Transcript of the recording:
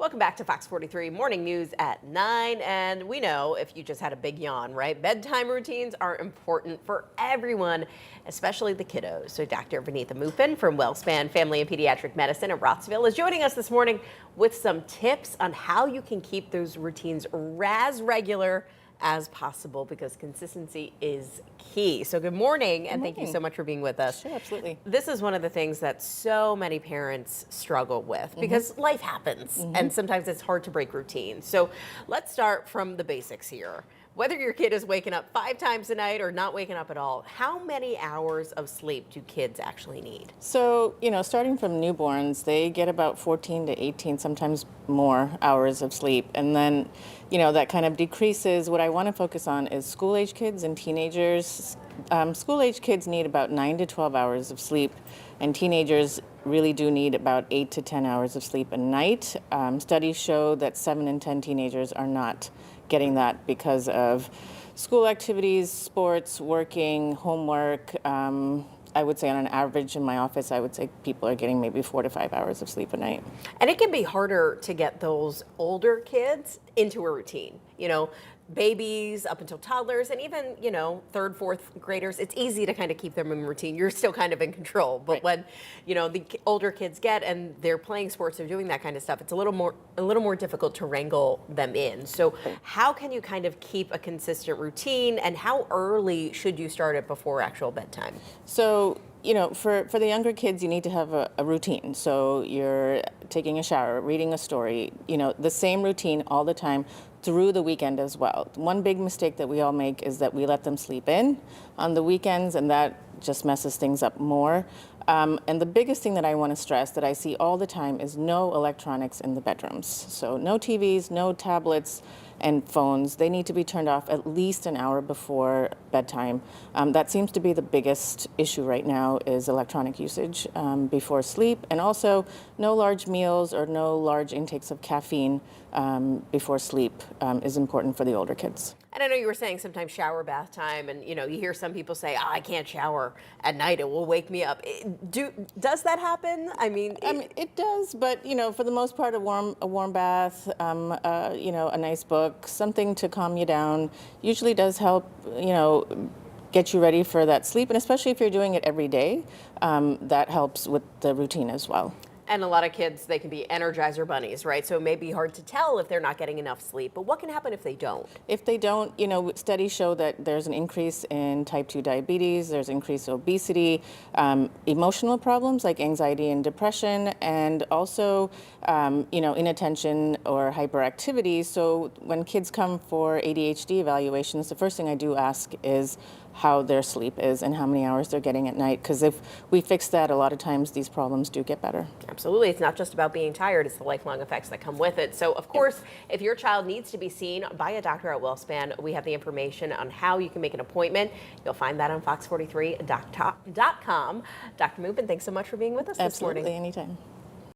Welcome back to Fox 43 Morning News at 9. And we know if you just had a big yawn, right? Bedtime routines are important for everyone, especially the kiddos. So Dr. Vinitha Moopen from WellSpan Family and Pediatric Medicine at Rossville is joining us this morning with some tips on how you can keep those routines as regular as possible, because consistency is key. So good morning, and thank you so much for being with us. Sure, absolutely. This is one of the things that so many parents struggle with because life happens and sometimes it's hard to break routine. So let's start from the basics here. Whether your kid is waking up 5 times a night or not waking up at all, how many hours of sleep do kids actually need? So, starting from newborns, they get about 14 to 18, sometimes more hours of sleep. And then, that kind of decreases. What I want to focus on is school-age kids and teenagers. School-age kids need about 9 to 12 hours of sleep, and teenagers really do need about 8 to 10 hours of sleep a night. Studies show that 7 in 10 teenagers are not getting that because of school activities, sports, working, homework. I would say on an average in my office, I would say people are getting maybe 4 to 5 hours of sleep a night. And it can be harder to get those older kids into a routine. Babies up until toddlers, and even, 3rd, 4th graders, it's easy to kind of keep them in routine. You're still kind of in control. But when, the older kids get and they're playing sports, they're doing that kind of stuff, it's a little more difficult to wrangle them in. So how can you kind of keep a consistent routine, and how early should you start it before actual bedtime? So, for the younger kids, you need to have a routine. So you're taking a shower, reading a story, the same routine all the time through the weekend as well. One big mistake that we all make is that we let them sleep in on the weekends, and that just messes things up more. And the biggest thing that I want to stress that I see all the time is no electronics in the bedrooms. So no TVs, no tablets and phones. They need to be turned off at least an hour before bedtime. That seems to be the biggest issue right now, is electronic usage before sleep. And also no large meals or no large intakes of caffeine before sleep is important for the older kids. And I know you were saying sometimes shower bath time, and you hear some people say, I can't shower at night, it will wake me up. Does that happen? I mean, it does, but for the most part, a warm bath, a nice book, something to calm you down usually does help, get you ready for that sleep. And especially if you're doing it every day, that helps with the routine as well. And a lot of kids, they can be Energizer bunnies, right? So it may be hard to tell if they're not getting enough sleep. But what can happen if they don't? If they don't, studies show that there's an increase in type 2 diabetes, there's increased obesity, emotional problems like anxiety and depression, and also, inattention or hyperactivity. So when kids come for ADHD evaluations, the first thing I do ask is how their sleep is and how many hours they're getting at night. Because if we fix that, a lot of times these problems do get better. Absolutely. It's not just about being tired, it's the lifelong effects that come with it. So, of course, if your child needs to be seen by a doctor at WellSpan, we have the information on how you can make an appointment. You'll find that on fox43.com. Dr. Moopen, thanks so much for being with us this morning. Absolutely, anytime.